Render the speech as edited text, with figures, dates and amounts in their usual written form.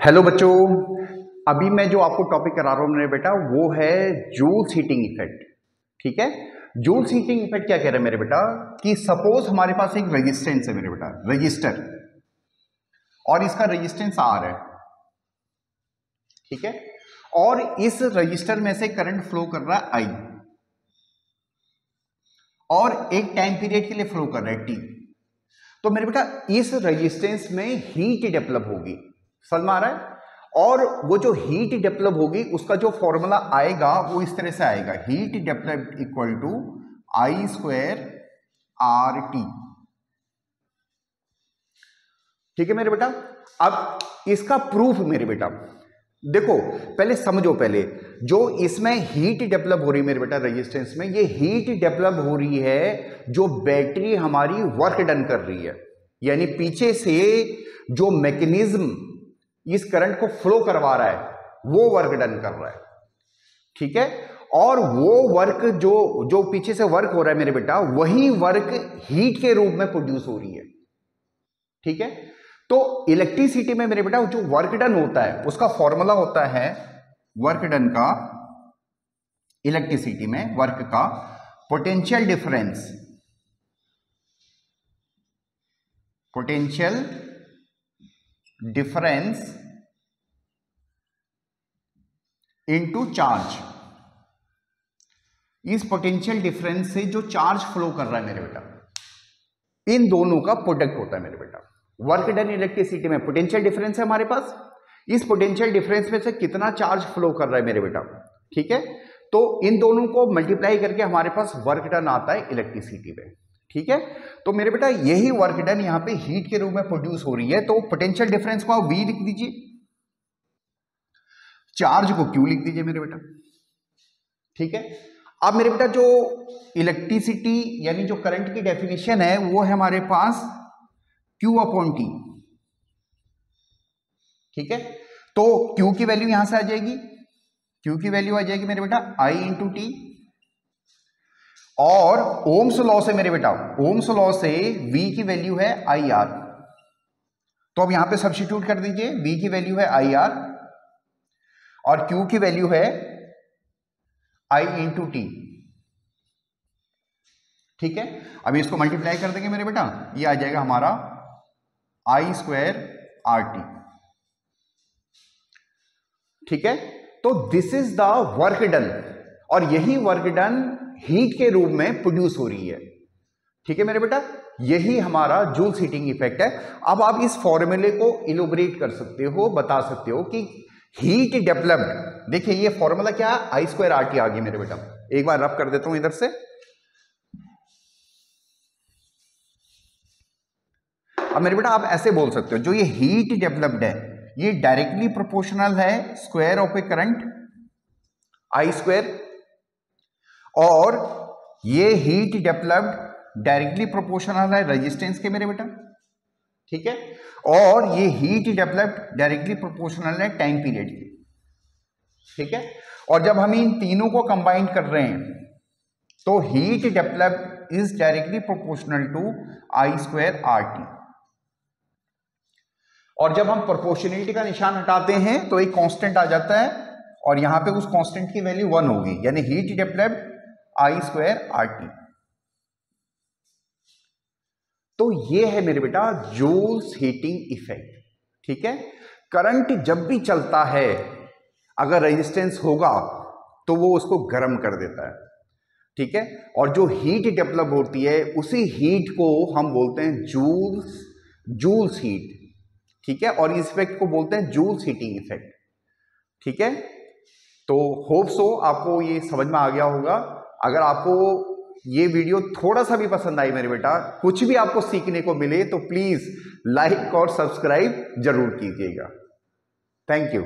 Hello बच्चों, अभी मैं जो आपको टॉपिक करा रहा हूं मेरे बेटा वो है जूल्स हीटिंग इफेक्ट। ठीक है, जूल्स हीटिंग इफेक्ट क्या कह रहा है मेरे बेटा कि सपोज हमारे पास एक रेजिस्टेंस है मेरे बेटा, रजिस्टर, और इसका रेजिस्टेंस आर है। ठीक है, और इस रजिस्टर में से करंट फ्लो कर रहा है आई, और एक टाइम पीरियड के लिए फ्लो कर रहा है टी। तो मेरे बेटा इस रेजिस्टेंस में हीट डेवलप होगी, समझ में आ रहा है? और वो जो हीट डेवलप होगी उसका जो फॉर्मूला आएगा वो इस तरह से आएगा, heat develop equal to I square R T. ठीक है मेरे बेटा, अब इसका प्रूफ मेरे बेटा देखो, पहले समझो, पहले जो इसमें हीट डेवलप हो रही है मेरे बेटा रेजिस्टेंस में, ये हीट डेवलप हो रही है जो बैटरी हमारी वर्क डन कर रही है, यानी पीछे से जो मैकेनिज्म इस करंट को फ्लो करवा रहा है वो वर्क डन कर रहा है। ठीक है, और वो वर्क जो पीछे से वर्क हो रहा है मेरे बेटा, वही वर्क हीट के रूप में प्रोड्यूस हो रही है। ठीक है, तो इलेक्ट्रिसिटी में मेरे बेटा जो वर्क डन होता है उसका फॉर्मूला होता है, वर्क डन का इलेक्ट्रिसिटी में वर्क का potential difference, potential difference into charge. इस पोटेंशियल डिफरेंस से जो चार्ज फ्लो कर रहा है मेरे बेटा, इन दोनों का प्रोडक्ट होता है मेरे बेटा। वर्क डन इलेक्ट्रिसिटी में पोटेंशियल डिफरेंस है हमारे पास, इस पोटेंशियल डिफरेंस में से कितना चार्ज फ्लो कर रहा है मेरे बेटा। ठीक है, तो इन दोनों को मल्टीप्लाई करके हमारे पास वर्क डन आता है इलेक्ट्रिसिटी में। ठीक है, तो मेरे बेटा यही वर्क डन यहां पे हीट के रूप में प्रोड्यूस हो रही है, तो पोटेंशियल डिफरेंस को आप V लिख दीजिए, चार्ज को Q लिख दीजिए मेरे बेटा। ठीक है, अब मेरे बेटा जो इलेक्ट्रिसिटी यानी जो करंट की डेफिनेशन है वो है हमारे पास Q अपॉन T। ठीक है, तो Q की वैल्यू यहां से आ जाएगी, Q की वैल्यू आ जाएगी मेरे बेटा I इंटू टी, और ओम्स लॉ से मेरे बेटा, ओम्स लॉ से V की वैल्यू है IR, तो अब यहां पे सब्स्टिट्यूट कर दीजिए, V की वैल्यू है IR और Q की वैल्यू है I इंटू टी। ठीक है, अभी इसको मल्टीप्लाई कर देंगे मेरे बेटा, ये आ जाएगा हमारा I स्क्वायर आर टी। ठीक है, तो this is the work done, और यही वर्क डन हीट के रूप में प्रोड्यूस हो रही है। ठीक है मेरे बेटा, यही हमारा जूल्स हीटिंग इफेक्ट है। अब आप इस फॉर्मूले को इलोबरेट कर सकते हो, बता सकते हो कि हीट डेवलप्ड, देखिए ये फॉर्मूला क्या है, आई स्क्वायर आर टी आ गई मेरे बेटा। एक बार रब कर देता हूं इधर से, अब मेरे बेटा आप ऐसे बोल सकते हो, जो ये हीट डेवलप्ड है ये डायरेक्टली प्रोपोर्शनल है square of A current I square, और ये हीट डेवलप्ड डायरेक्टली प्रोपोर्शनल है रेजिस्टेंस के मेरे बेटा। ठीक है, और ये हीट डेवलप्ड डायरेक्टली प्रोपोर्शनल है टाइम पीरियड की। ठीक है, और जब हम इन तीनों को कंबाइन कर रहे हैं तो heat developed is directly proportional to I square R T, और जब हम प्रोपोर्शनलिटी का निशान हटाते हैं तो एक कांस्टेंट आ जाता है, और यहां पे उस कांस्टेंट की वैल्यू 1 होगी, यानी हीट डेवलप्ड आई स्क्वायर आर टी। तो ये है मेरे बेटा जूल्स हीटिंग इफेक्ट। ठीक है, करंट जब भी चलता है अगर रेजिस्टेंस होगा तो वो उसको गर्म कर देता है। ठीक है, और जो हीट डेवलप होती है उसी हीट को हम बोलते हैं जूल्स हीट। ठीक है, और इस इफेक्ट को बोलते हैं जूल्स हीटिंग इफेक्ट। ठीक है, तो होप सो आपको ये समझ में आ गया होगा। अगर आपको ये वीडियो थोड़ा सा भी पसंद आई मेरे बेटा, कुछ भी आपको सीखने को मिले, तो प्लीज लाइक और सब्सक्राइब जरूर कीजिएगा। Thank you.